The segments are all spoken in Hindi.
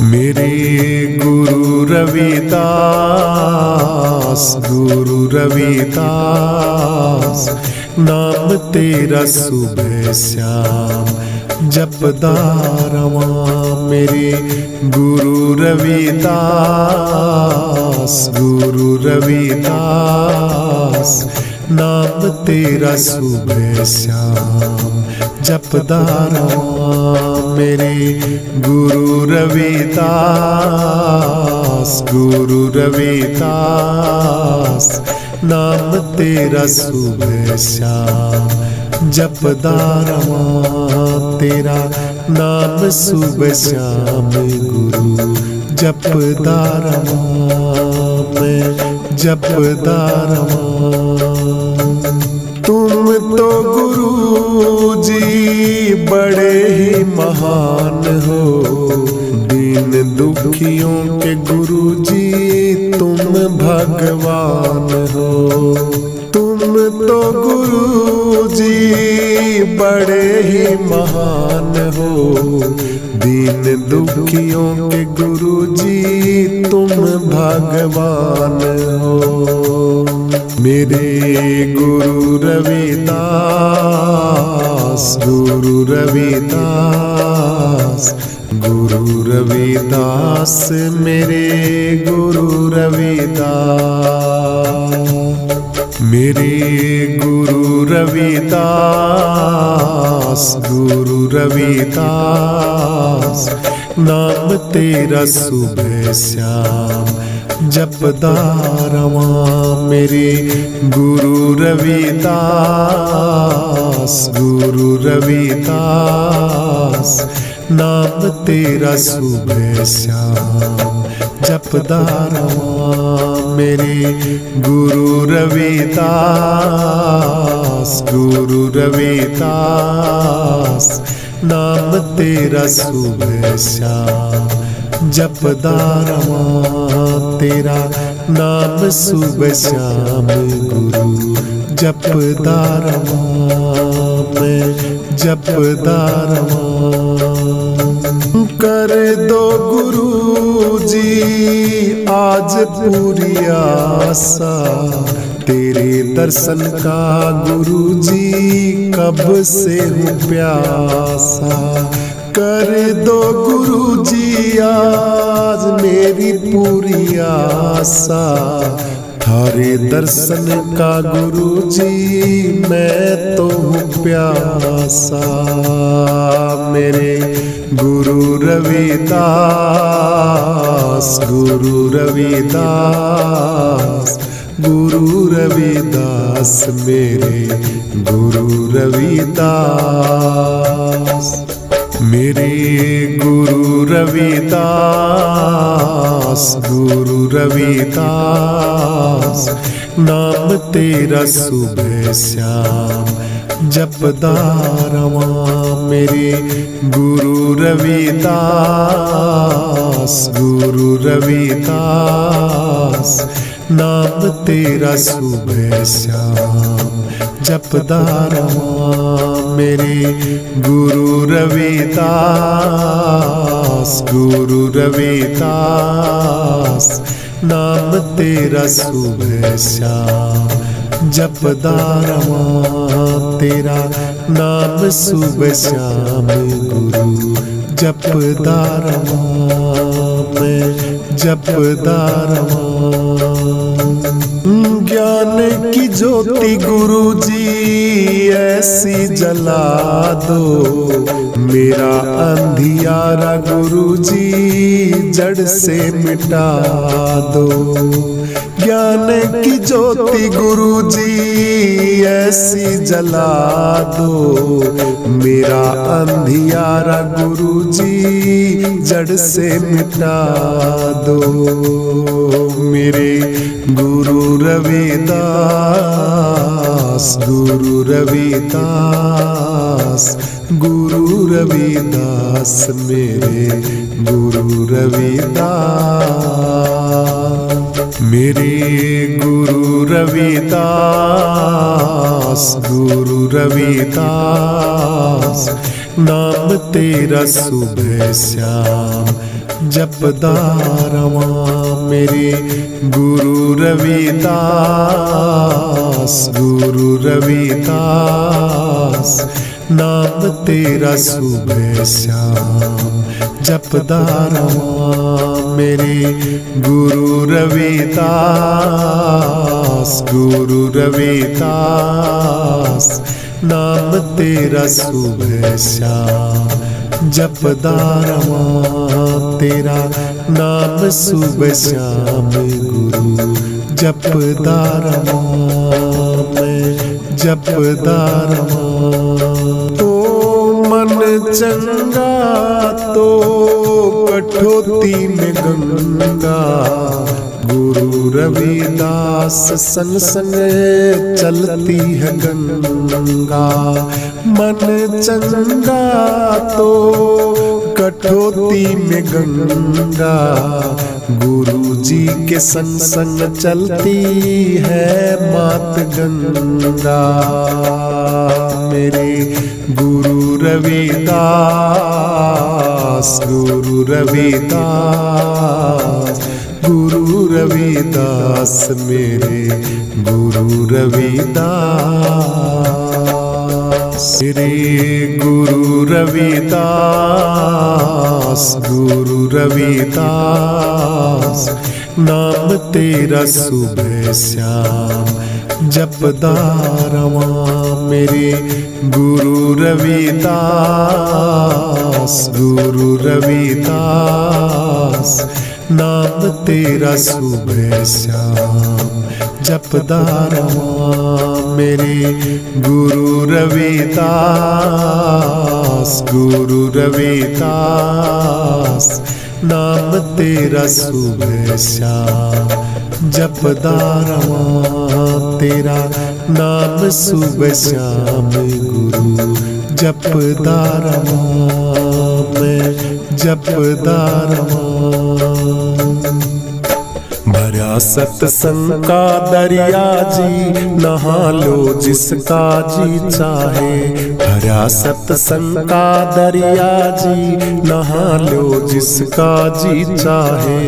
मेरे गुरु रविदास, गुरु रविदास, नाम तेरा सुबह शाम जपदा रवां। मेरे गुरु रविदास, गुरु रविदास, नाम तेरा सुबह शाम जपदा रवां। मेरे गुरु रविदास, गुरु रविदास, नाम तेरा सुबह शाम जपदा रवां। तेरा नाम सुबह शाम गुरु जपदा रवां, मैं जपदा रवां। तुम तो गुरु जी बड़े ही महान हो, दीन दुखियों के गुरु जी तुम भगवान हो। तुम तो गुरु जी बड़े ही महान हो, दीन दुखियों के गुरु जी तुम भगवान हो। मेरे गुरु रविदास, गुरु रविदास, गुरु रविदास, मेरे गुरु रविदास। मेरे गुरु रविदास, गुरु रविदास, नाम तेरा सुबह शाम जपदा रवां। मेरे गुरु रविदास, गुरु रविदास, नाम तेरा सुबह शाम जपदा रवां। मेरे गुरु रविदास, गुरु रविदास, नाम तेरा सुबह शाम जपदा रवां। तेरा नाम सुबह शाम गुरु जपदा रवां, मैं जपदा रवां। कर दो गुरु जी आज पूरी आशा, तेरे दर्शन का गुरु जी कब से हूँ प्यासा। कर दो गुरु जी आज मेरी पूरी आशा, थारे दर्शन का गुरु जी मैं तो हूँ प्यासा। मेरे गुरु रविदास, गुरु रविदास, गुरु रविदास, मेरे गुरु रविदास। मेरे गुरु रविदास, गुरु रविदास, नाम तेरा सुबह शाम जपदा रवां। मेरे गुरु रविदास, गुरु रविदास, नाम तेरा सुबह शाम जपदा रवां। मेरे गुरु रविदास, गुरु रविदास, नाम तेरा सुबह शाम जपदा रवां। तेरा नाम सुबह शाम गुरु जपदा रवां, मैं जपदा रवां। ज्ञान की ज्योति गुरु जी ऐसी जला दो, मेरा अंधियारा गुरु जी जड़ से मिटा दो। ज्ञान की ज्योति गुरु जी ऐसी जला दो, मेरा अंधियारा गुरु जी जड़ से मिटा दो। मेरे गुरु रविदास, गुरु रविदास, गुरु रविदास, मेरे गुरु रविदास। मेरे गुरु रविदास, गुरु रविदास, नाम तेरा सुबह शाम जपदा रवां मेरे गुरु रविदास, गुरु रविदास। नाम तेरा सुबह शाम जपदा रवां मेरे गुरु रविदास, गुरु रविदास। नाम तेरा सुबह शाम जपदा रवां, तेरा नाम सुबह शाम गुरु जपदा रवां मैं, जपदा रवां। तो मन चंगा तो कठौती में गंगा, गुरु रविदास संग संग चलती है गंगा। मन चंगा तो कठौती में गंगा, गुरु जी के संग संग चलती है मात गंगा। मेरे गुरु रविदास, गुरु रविदास, गुरु रविदास। मेरे गुरु रविदास, मेरे गुरु रविदास, गुरु रविदास। नाम तेरा सुबह शाम जपदा रवां मेरे गुरु रविदास, गुरु रविदास। नाम तेरा सुबह शाम जपदा रवां मेरे गुरु रविदास, गुरु रविदास। नाम तेरा सुबह शाम जपदा रवां, तेरा नाम सुबह शाम गुरु जपदा रवां मैं, जपदा रवां। भरा सत्संग का दरिया जी, नहा लो जिसका जी चाहे। भरा सत्संग का दरिया जी, नहा लो जिसका जी चाहे।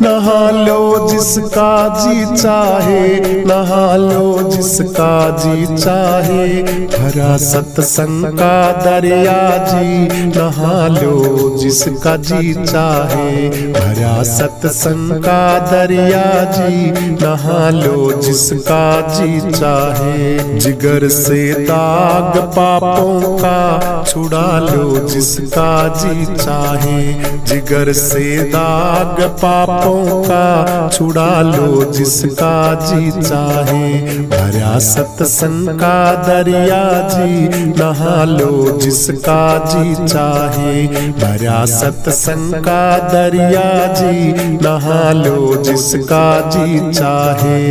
नहा लो जिसका जी चाहे, नहा लो जिसका जी चाहे। भरा सत्संग का दरिया जी, नहा लो जिसका जी चाहे। भरा सत्संग का दरिया जी, नहा लो जिसका जी चाहे। जिगर से दाग पापों का छुड़ा लो जिसका जी चाहे। जिगर से दाग पापों का छुड़ा लो जिसका जी चाहे। भरा सत्संग का दरिया जी, नहा लो जिसका जी चाहे। भरा सत्संग का दरिया जी, नहा लो जिसका जी चाहे।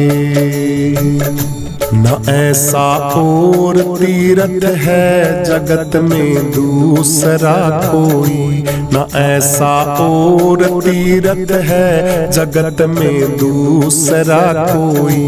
न ऐसा और तीर्थ है जगत में दूसरा कोई। न ऐसा और तीर्थ है जगत में दूसरा कोई।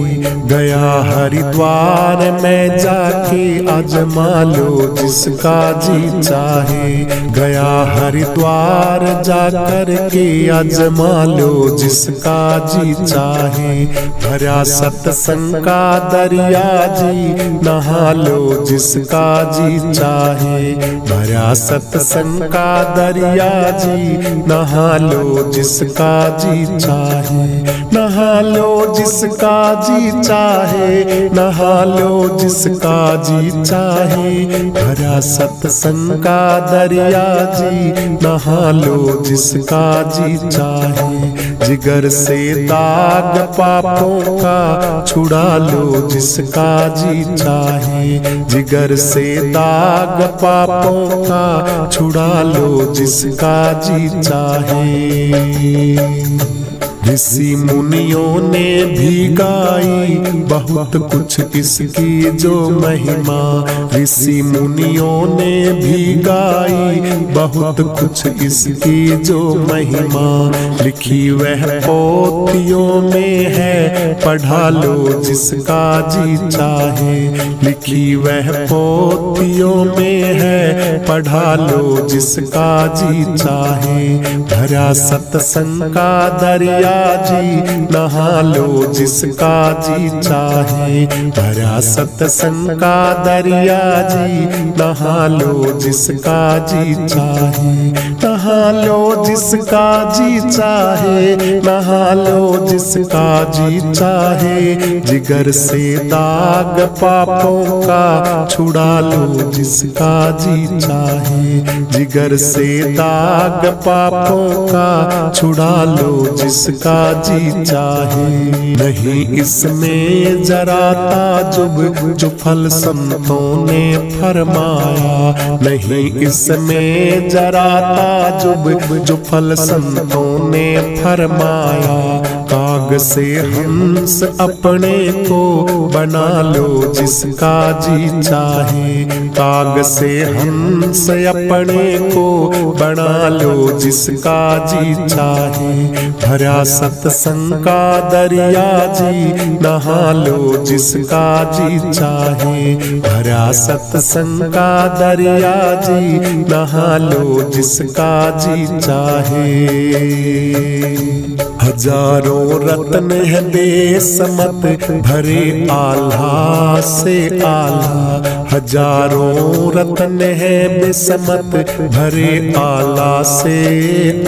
गया हरिद्वार में जाके आजमा लो जिसका जी चाहे। गया हरिद्वार जाकर के आजमा लो जिसका जी चाहे। भरा सत्संग का दरिया जी, नहा लो जिसका जी चाहे। भरा सत्संग का दरिया जी, नहा लो जिसका जी चाहे। नहा लो जिसका जी चाहे, नहा लो जिसका जी चाहे। भरा सत्संग का दरिया जी, नहा लो जिसका जी चाहे। जिगर से दाग पापों का छुड़ा लो जिसका जी चाहे। जिगर से दाग पापों का छुड़ा लो जिसका जी चाहे। ऋषि मुनियों ने भी गाई बहुत कुछ इसकी जो महिमा। ऋषि मुनियों ने भी गाई बहुत कुछ इसकी जो महिमा। लिखी वह पोथियों में है, पढ़ा लो जिसका जी चाहे। लिखी वह पोथियों में है, पढ़ा लो जिसका जी चाहे। भरा सत्संग का दरिया जी, नहा लो जिसका जी चाहे। भरा सत्संग का दरिया जी, नहा लो जिसका जी चाहे। नहा लो जिसका जी चाहे, नहा लो जिसका जी चाहे। जिगर से दाग पापों का छुड़ा लो जिसका जी चाहे। जिगर से दाग पापों का छुड़ा लो जिसका जी चाहे। नहीं इसमें जरा ताजुब जो फल संतों ने फरमाया। नहीं इसमें जरा ताजुब जो फल संतों ने फरमाया। काग से हंस अपने को बना लो जिसका जी चाहे। काग से हंस अपने को बना लो जिसका जी चाहे। भरा सत्संग का दरिया जी, नहा लो जिसका जी चाहे। भरा सत्संग का दरिया जी, नहा लो जिसका जी चाहे। हजारों रत्न है बेसमत भरे आल्हा से आला। हजारों रत्न है बेसमत भरे आला से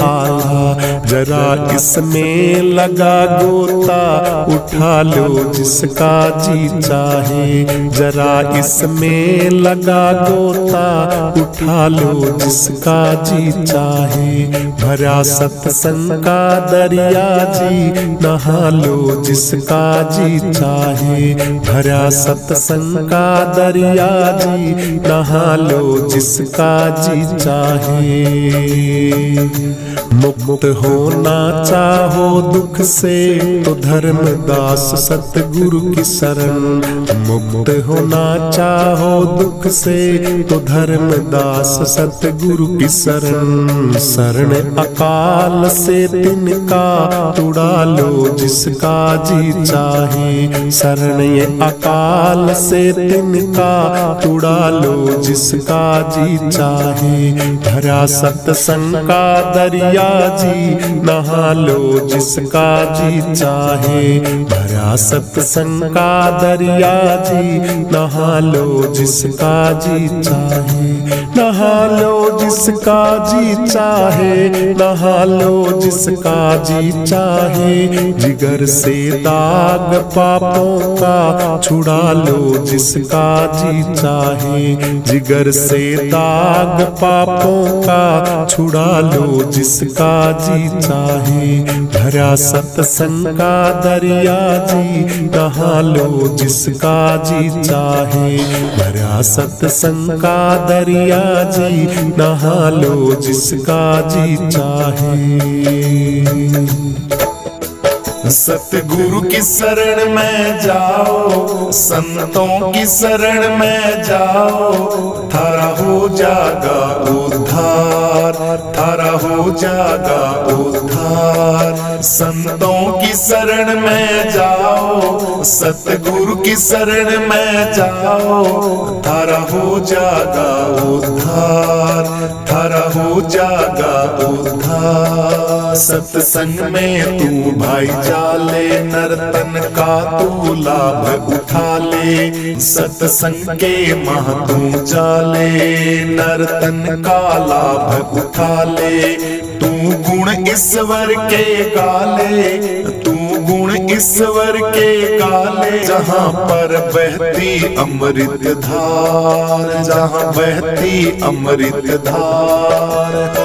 आला। जरा इसमें लगा गोता, उठा लो जिसका जी चाहे। जरा इसमें लगा गोता, उठा लो जिसका जी चाहे। भरा सत्संग का दरिया जी, नहा लो जिसका जी चाहे। भरा सत्संग का दरिया जी, नहा लो जिसका जी चाहे। मुक्त होना चाहो दुख से तो धर्मदास सतगुरु की शरण। मुक्त होना चाहो दुख से तो धर्मदास सतगुरु की शरण। शरण अकाल से तिनका तुड़ा लो जिसका जी चाहे। शरण ये अकाल से तिनका तुड़ा लो जिसका जी चाहे। भरा सत्संग का दरिया जी, नहा लो जिसका जी चाहे। भरा सत्संग का दरिया जी, नहा लो जिसका जी चाहे। नहा लो जिसका जी चाहे। नहा लो जिसका जी चाहे। जिगर से दाग पापों का छुड़ा लो जिसका जी चाहे। जिगर से दाग पापों का छुड़ा लो जिसका जी चाहे। भरा सत्संग का दरिया जी, नहा लो जिसका जी चाहे। भरा सत्संग का दरिया जी, नहा लो जिसका जी चाहे। सतगुरु की शरण में जाओ, संतों की शरण में जाओ। थारा हो जागा उद्धार, थारा हो जागा उद्धार। संतों की शरण में जाओ, सतगुरु की शरण में जाओ। थारा हो जागा उद्धार, थारा हो जागा उद्धार। सत्संग में तू भाई जाले, नर्तन का तू लाभ उठा ले। सत्संग के मह तू जाले, नर्तन का लाभ उठा ले। तू गुण ईश्वर के गाले, तू गुण ईश्वर के गाले। जहाँ पर बहती अमृत धार, जहाँ बहती अमृत धार।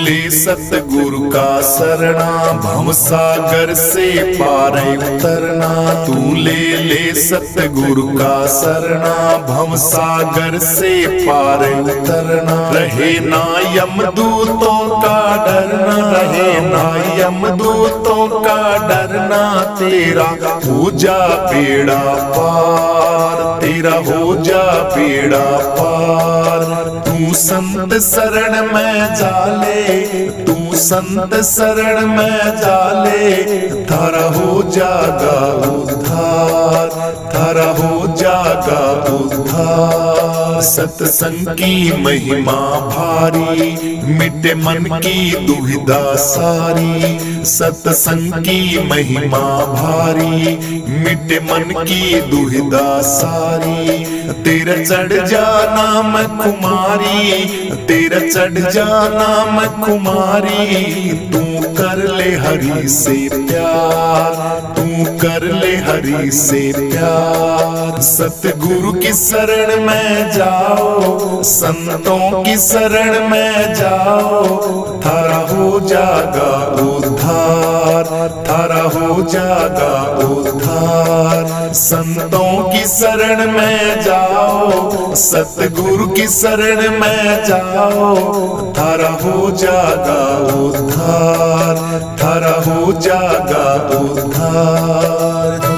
ले सतगुरु का शरणा, भव सागर से पार उतरना। तू ले सतगुरु का शरणा, भव सागर से पार उतरना। रहे ना यमदूतों का डरना, रहे ना यमदूतों का डरना। तेरा हो जा बेड़ा पार, तेरा हो जा बेड़ा पार। तू संत शरण में जाले, तू संत शरण में जाले। थारा हो जागा उद्धार, थारा हो जागा उद्धार। सत्संग की महिमा भारी, मिटे मन की दुविधा सारी। सत्संग की महिमा भारी, मिटे मन की दुविधा सारी। तेरा चढ़ जाना मैं कुमारी, तेरा चढ़ जाना मैं कुमारी। तू कर ले हरि से प्यार, तू कर ले हरि से प्यार। सतगुरु की शरण में जाओ, संतों की शरण में जाओ। थारा हो जागा उद्धार, थारा हो जागा उद्धार। संतों की शरण में जाओ, सतगुरु की शरण में जाओ। थारा हो जागा उद्धार, थारा हो जागा उद्धार।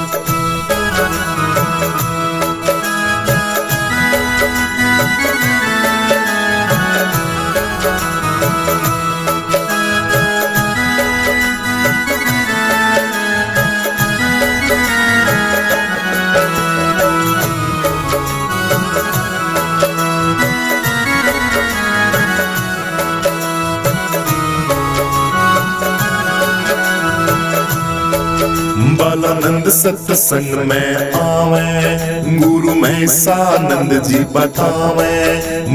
बालानंद सत्संग में आवे, गुरु महेशानंद जी बतावे।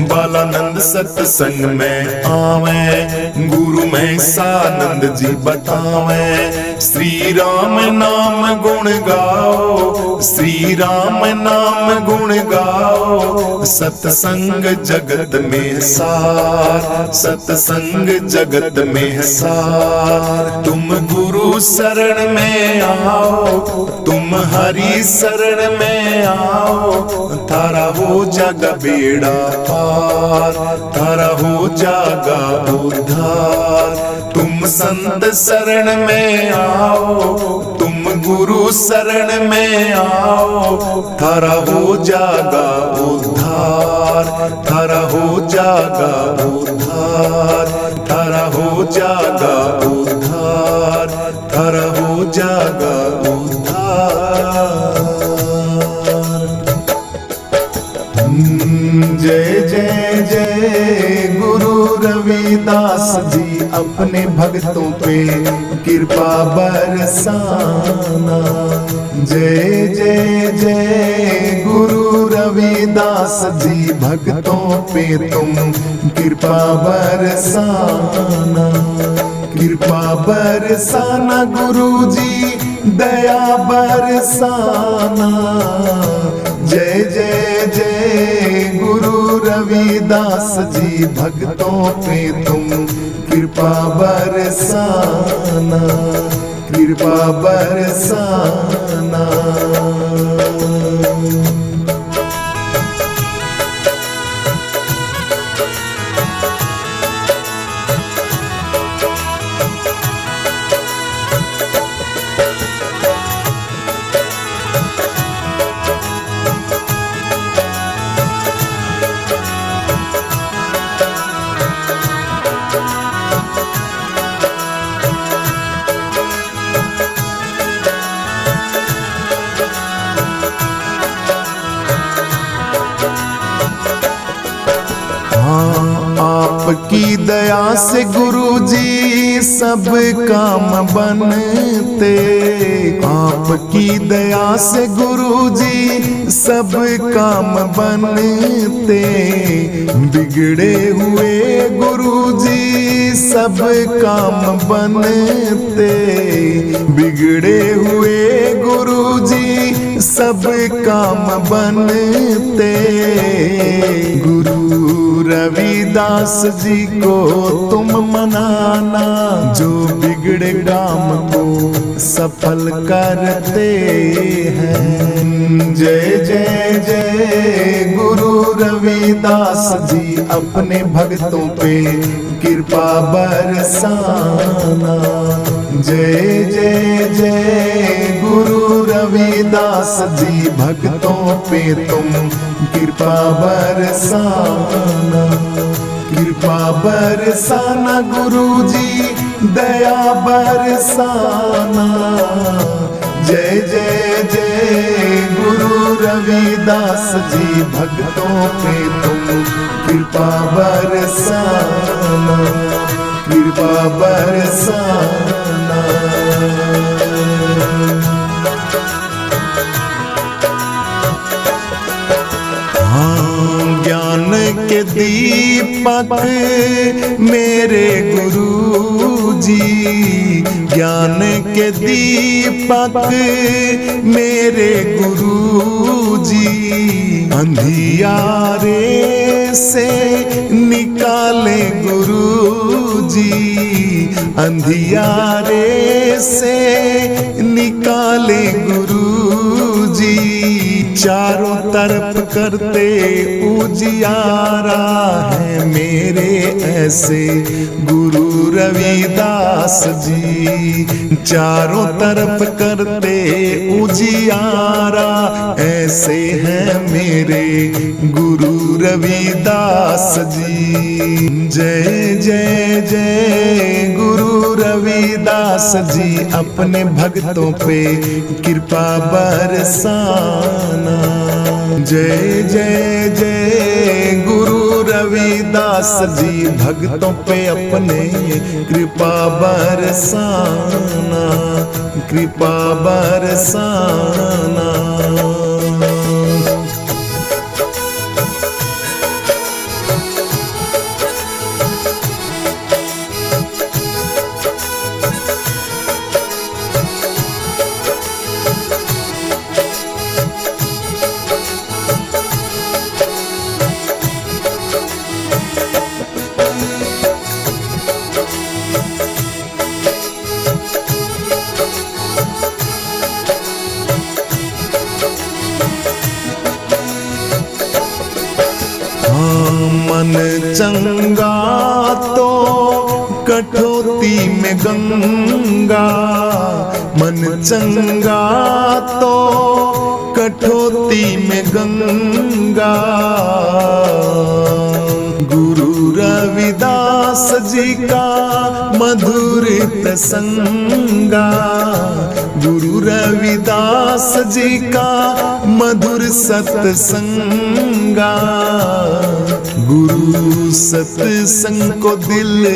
बालानंद सत्संग में आवे, गुरु महेशानंद जी बतावे। श्री राम नाम गुण गाओ, श्री राम नाम गुण गाओ। सत्संग जगत में सार, सत्संग जगत में सार। तुम गुरु शरण में आओ, तुम हरि शरण में आओ। थारा हो जागा बेड़ा पार, थारा हो जागा उद्धार। तुम संत शरण में आओ, तुम गुरु शरण में आओ। थारा हो जागा उद्धार, थारा हो जागा उद्धार। थारा हो जागा उद्धार, थारा हो जागा उद्धार। जय जय जय गुरु रविदास जी, अपने भक्तों पे कृपा बरसाना। जय जय जय गुरु रविदास जी, भक्तों पे तुम कृपा बरसाना। कृपा बरसाना गुरु जी, दया बरसाना। जय जय जय गुरु रविदास जी, भक्तों पे तुम कृपा बरसाना, कृपा बरसाना। आपकी दया से गुरुजी सब काम बनते। आपकी दया से गुरुजी सब काम बनते। बिगड़े हुए गुरुजी सब काम बनते। बिगड़े हुए गुरुजी सब काम बनते। गुरु रविदास जी को तुम मनाना, जो बिगड़े काम को सफल करते हैं। जय जय जय गुरु रविदास जी, अपने भक्तों पे कृपा बरसाना। जय जय जय गुरु रविदास जी, भक्तों पे तुम कृपा बरसाना। कृपा बरसाना गुरु जी, दया बरसाना। जय जय जय गुरु रविदास जी, भक्तों पे तुम कृपा बरसाना। कृपा बरसाना। ज्ञान के दीपक मेरे गुरु जी, ज्ञान के दीपक मेरे गुरु जी, अंधियारे से निकाले गुरु जी, अंधियारे से निकाले गुरु जी। चारों तरफ करते उजियारा है मेरे ऐसे गुरु रविदास जी। चारों तरफ करते उजियारा ऐसे हैं मेरे गुरु रविदास जी। जय जय जय गुरु रविदास जी, अपने भक्तों पे कृपा बरसाना। जय जय जय गुरु रविदास जी, भक्तों पे अपने कृपा बरसाना। कृपा बरसाना। मन चंगा तो कठौती में गंगा, मन चंगा तो कठौती में गंगा। गुरु रविदास जी का मधुर प्रसंगा, गुरु रविदास जी का मधुर सत्संगा। गुरु सत्संग को दिल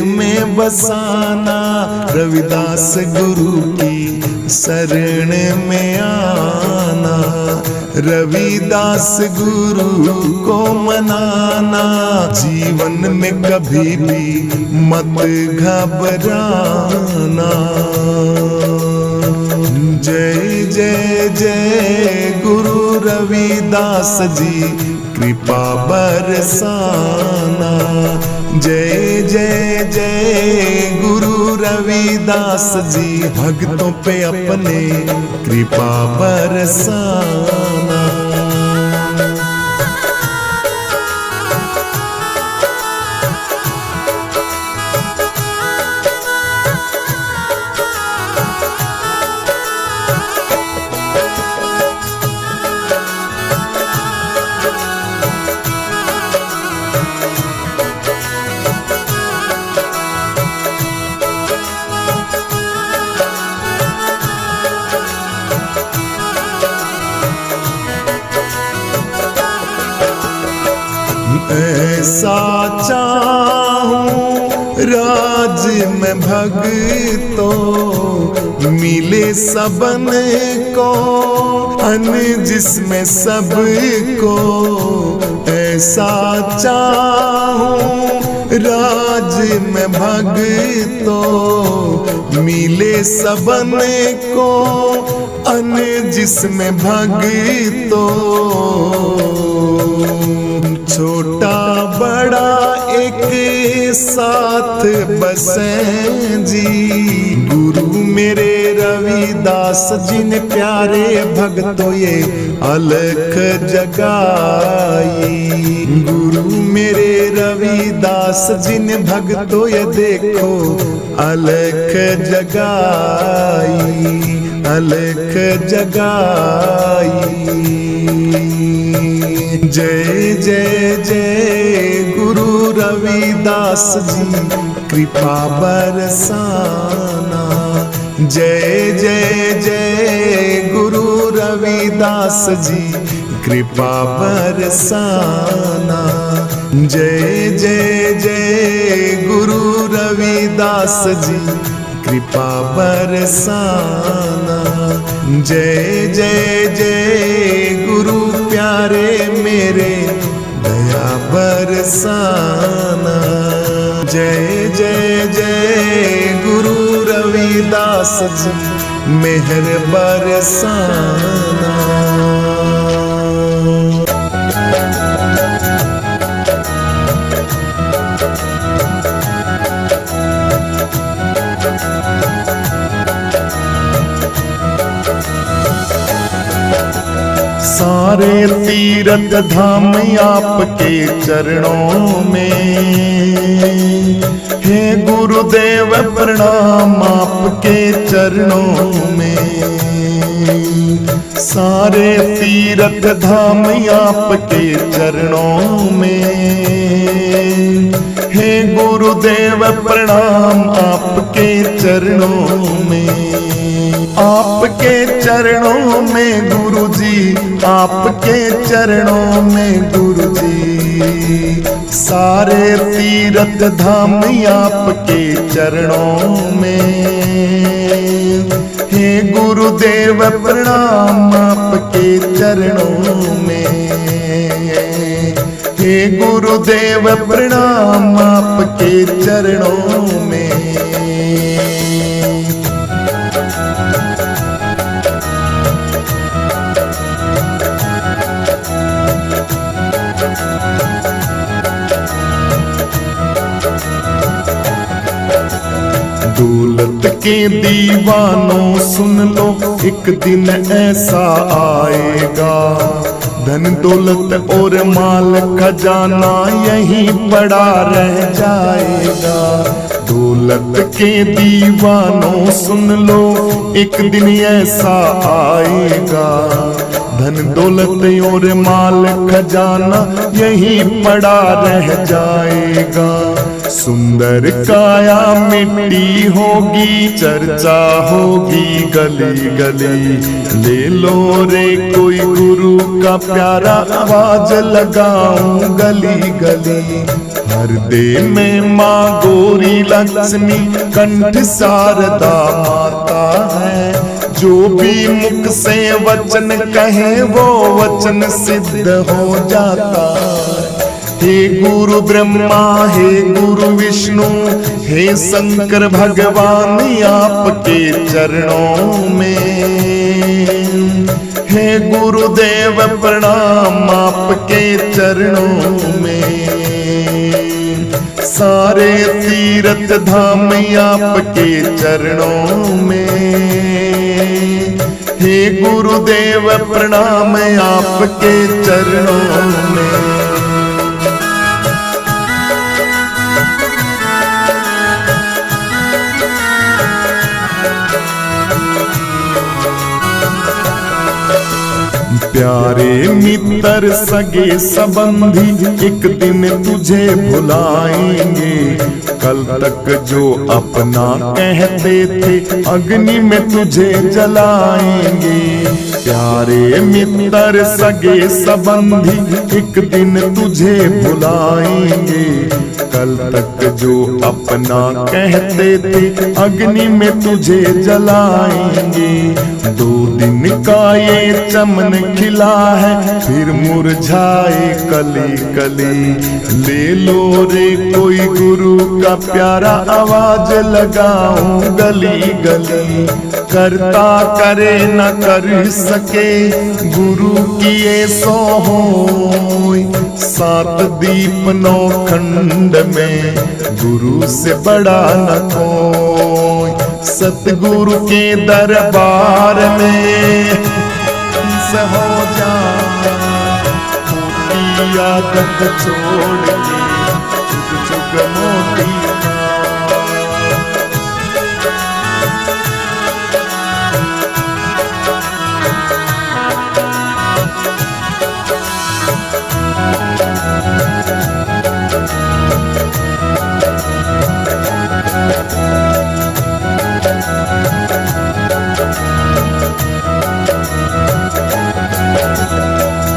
में बसाना, रविदास गुरु की शरण में आना। रविदास गुरु को मनाना, जीवन में कभी भी मत घबराना। जय जय जय गुरु रविदास जी, कृपा बरसाना। जय जय जय गुरु रविदास जी, भक्तों पे अपने कृपा बरसाना। ऐसा चाहूं राज में भक्तों, मिले सबन को अन जिसमें सबको। ऐसा चाहूं राज में भक्तों, मिले सबन को अन जिसमें भगतो, छोटा बड़ा एक साथ बसें जी। गुरु मेरे रविदास जिन प्यारे भक्तों ये अलख जगाई। गुरु मेरे रविदास जिन भक्तों ये देखो अलख जगाई, अलख जगाई। जय जय जय गुरु रविदास जी कृपा बरसाना। जय जय जय गुरु रविदास जी कृपा बरसाना। जय जय जय गुरु रविदास जी कृपा बरसाना। जय जय जय गुरु प्यारे मेरे दया बरसाना। जय जय जय गुरु रविदास जी मेहर बरसाना। सारे तीरथ धाम आपके चरणों में, हे गुरुदेव प्रणाम आपके चरणों में। सारे तीरथ धाम आपके चरणों में, हे गुरुदेव प्रणाम आपके चरणों में। आपके चरणों में गुरुजी, आपके चरणों में गुरुजी। सारे तीरथ धाम आपके चरणों में, हे गुरुदेव प्रणाम आपके चरणों में। हे गुरुदेव प्रणाम आपके चरणों में। दौलत के दीवानों सुन लो, एक दिन ऐसा आएगा, धन दौलत और माल खजाना यहीं पड़ा रह जाएगा। दौलत के दीवानों सुन लो, एक दिन ऐसा आएगा, धन दौलत और माल खजाना यहीं पड़ा रह जाएगा। सुंदर काया मिट्टी होगी, चर्चा होगी गली गली। ले लो रे कोई गुरु का प्यारा, आवाज लगाऊं गली गली। हृदय में माँ गौरी लक्ष्मी, कंठ शारदा माता है। जो भी मुख से वचन कहे वो वचन सिद्ध हो जाता। हे गुरु ब्रह्मा, हे गुरु विष्णु, हे शंकर भगवान आपके चरणों में। हे गुरुदेव प्रणाम आपके चरणों में। सारे तीर्थ धाम आपके चरणों में। हे गुरुदेव प्रणाम आपके चरणों में। प्यारे मित्र सगे संबंधी, एक दिन तुझे भुलाएंगे। कल तक जो अपना कहते थे, अग्नि में तुझे जलाएंगे। प्यारे मित्र सगे संबंधी, एक दिन तुझे भुलाएंगे। कल तक जो अपना कहते थे अग्नि में तुझे जलाएंगे। 2 दिन का ये चमन खिला है फिर मुरझाए कली कली। ले लो रे कोई गुरु का प्यारा आवाज लगाऊं गली गली। करता करे न कर सके गुरु किए सो होय। 7 दीप 9 खंड में गुरु से बड़ा न कोई। सतगुरु के दरबार में हो जा मोटी आदत छोड़ के चुग चुग मोती।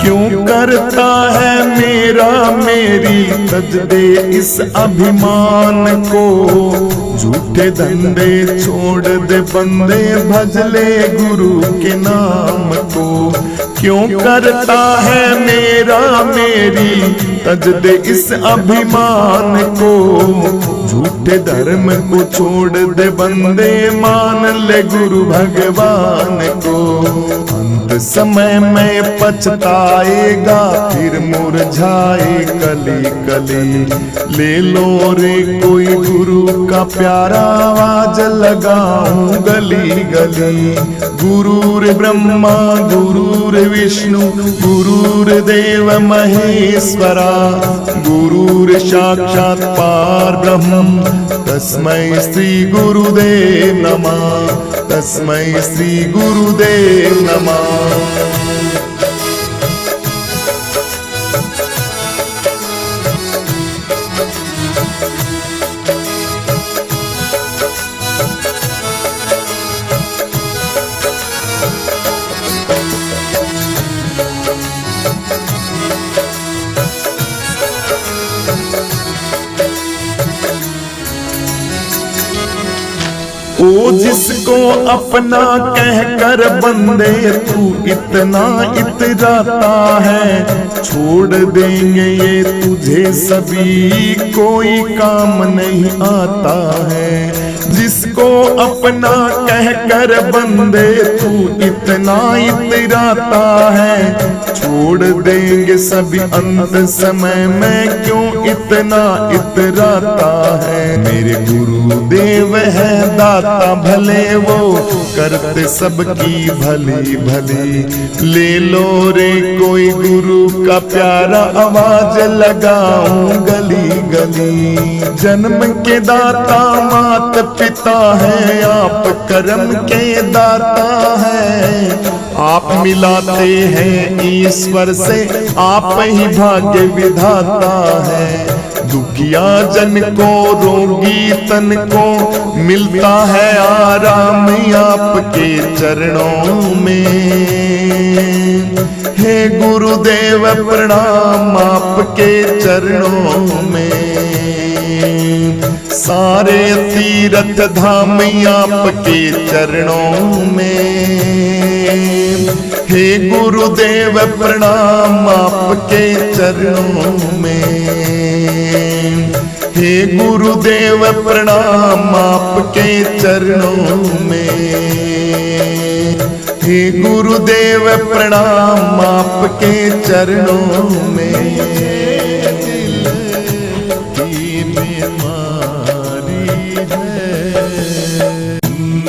क्यों करता है मेरा मेरी तज दे इस अभिमान को। झूठे धंधे छोड़ दे बंदे भजले गुरु के नाम को। क्यों करता है मेरा मेरी तज दे इस अभिमान को। झूठे धर्म को छोड़ दे बंदे मान ले गुरु भगवान को। अंत समय में पछताएगा फिर मुरझाए कली कली। ले लो रे कोई गुरु का प्यारा आवाज लगाऊं गली गली। गुरुर ब्रह्मा गुरुर विष्णु गुरुर्देव महेश्वरा। गुरुर साक्षात पार ब्रह्म तस्मै श्री गुरुदेव नमः। तस्मै श्री गुरुदेव नमः। ओ जिसको अपना कहकर बंदे तू इतना इतराता है। छोड़ देंगे ये तुझे सभी कोई काम नहीं आता है। जिसको अपना कहकर बंदे तू इतना इतराता है। छोड़ देंगे सभी अंत समय में क्यों इतना इतराता है। मेरे गुरुदेव है दाता भले वो करते सबकी भली भली। ले लो रे कोई गुरु का प्यारा आवाज लगाऊं गली गली। जन्म के दाता मात पिता है आप कर्म के दाता है। आप मिलाते हैं ईश्वर से आप ही भाग्य विधाता है। दुखिया जन को रोगी तन को मिलता है आराम आपके चरणों में। हे गुरुदेव प्रणाम आपके चरणों में। सारे तीर्थ धाम आपके चरणों में। हे गुरुदेव प्रणाम आपके चरणों में। हे गुरुदेव प्रणाम आपके चरणों में। हे गुरुदेव प्रणाम आपके चरणों में।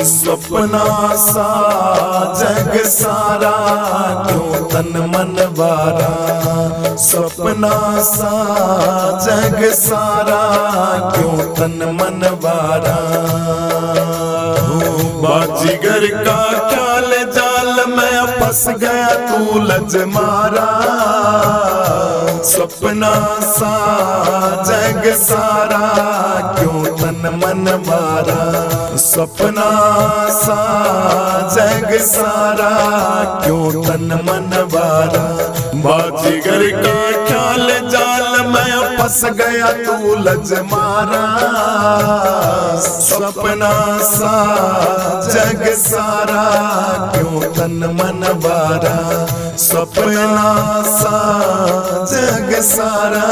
सपना सा जग सारा क्यों तन मन वारा। सपना सा जग सारा क्यों तन मन वारा। बाजीगर का ख्याल जाल में फंस गया तू लज मारा। सपना सा जग सारा क्यों तन मन वारा। सपना सा जग सारा क्यों तन मन वारा। बाजीगर का ख्याल जाल में फंस गया तू लज मारा, सपना सा जग सारा क्यों तन मन वारा, सपना सा जग सारा।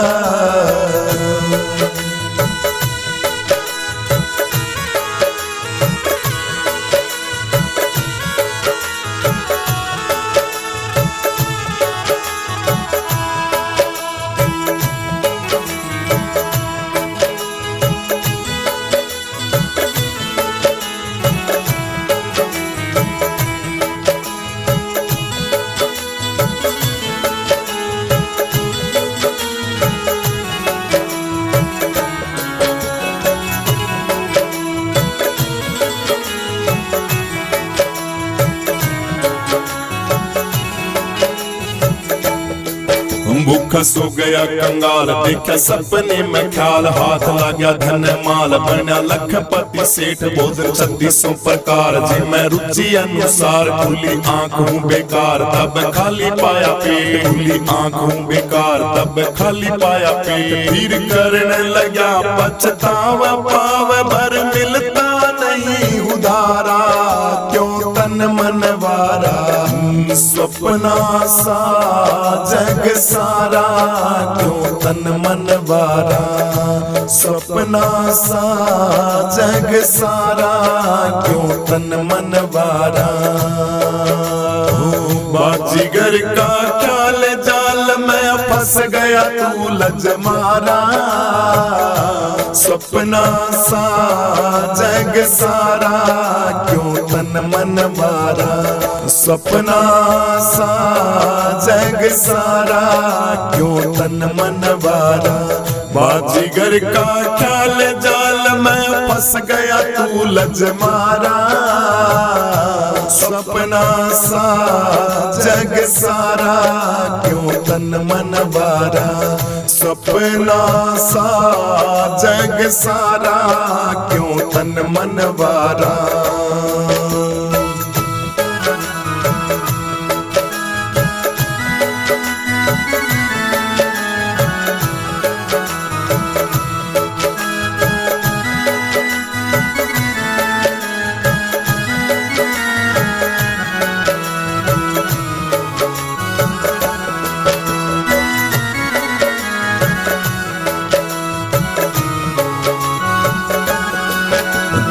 भूखा सो गया कंगाल, देखा सपने में ख्याल, हाथ लगा धन माल, बना लखपति सेठ भोजन 3600 प्रकार। जी मैं रुचि अनुसार खुली आंख हूँ बेकार, तब खाली पाया पेट, खुली आंख हूँ बेकार, तब खाली पाया पेट। फिर करने लगा पछतावा, पाव भर मिलता नहीं उधारा, क्यों तन मन वारा, सपना सा जग सारा क्यों तन मन वारा, सपना सा जग सारा क्यों तन मन वारा। बाजीगर का ख्याल जाल में फंस गया तू लज मारा, सपना सा जग सारा क्यों तन मन वारा, सपना सा जग सारा क्यों तन मन वारा। बाजीगर का ख्याल जाल में फंस गया तू लज मारा, सपना सा जग सारा क्यों तन मन वारा, सपना सा जग सारा क्यों तन मन वारा।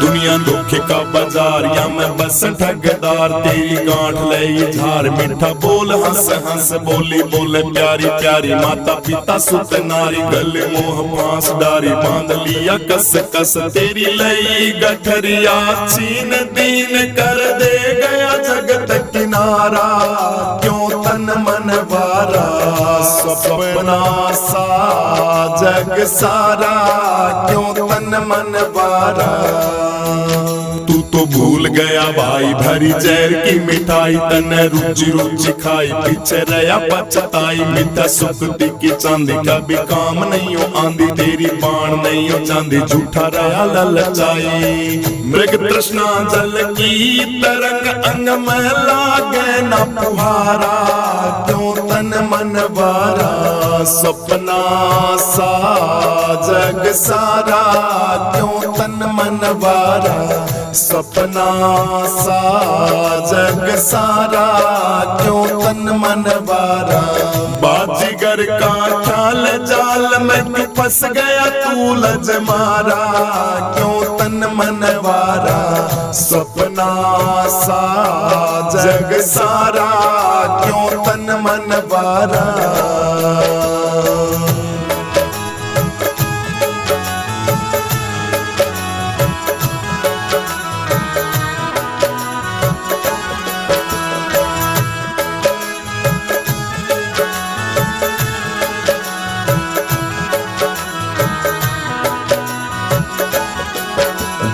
दुनिया धोखे का बाजार, या मैं बस ठगदार, तेरी गांठ ले झार, मीठा बोल हंस हंस बोली बोले प्यारी प्यारी, माता पिता सुत नारी, गले मोह फांस डारी, बांध लिया कस कस तेरी लई गठरिया, छीन दीन कर दे गया जगत किनारा, क्यों तन मन वारा, सपना सा जग सारा क्यों तन मन वारा। तू तो भूल गया भाई भरी जहर की मिठाई, तने रुचि रुचि खाई, पीछे रहा पछताई, मीठा सुख की चांदी, कभी काम नहीं हो आंधी, तेरी बाण नहीं हो चांदी, झूठा रहा ललचाई। मृग तृष्णा जल की तरंग अंग में लागे न फुहारा, क्यों तन मन वारा, सपना सा जग सारा क्यों तन मन वारा, सपना सा जग सारा क्यों तन मन वारा। बाजीगर का ख्याल जाल में क्यों फंस गया तू लज मारा, क्यों तन मन वारा, सपना सा जग सारा क्यों तन मन वारा।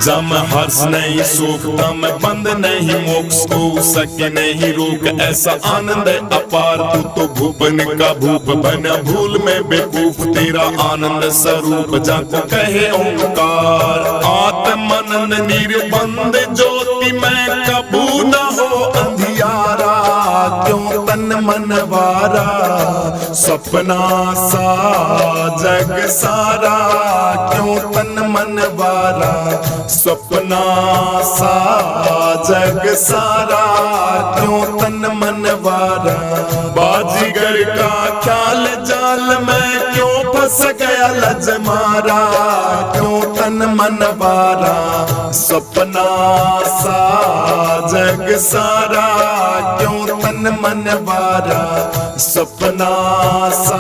जम हर्ष नहीं सुख तम बंद नहीं, मोक्ष को सके नहीं रोक, ऐसा आनंद अपार, तू तो भूपन का भूप बना भूल में बेकूफ, तेरा आनंद स्वरूप जाको कहे ओंकार। आत्मानंद निर्बंध ज्योति में कबू न हो अंधियारा, क्यों क्यों तन मन वारा, सपना सा जग सारा क्यों तन मन वारा, सपना सा जग सारा क्यों तन मन वारा। बाजीगर का ख्याल जाल में क्यों फंस गया लज मारा, क्यों तन मन वारा, सपना सा जग सारा क्यों तन मन वारा, सपना सा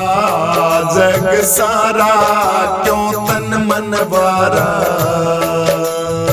जग सारा क्यों तन मन वारा।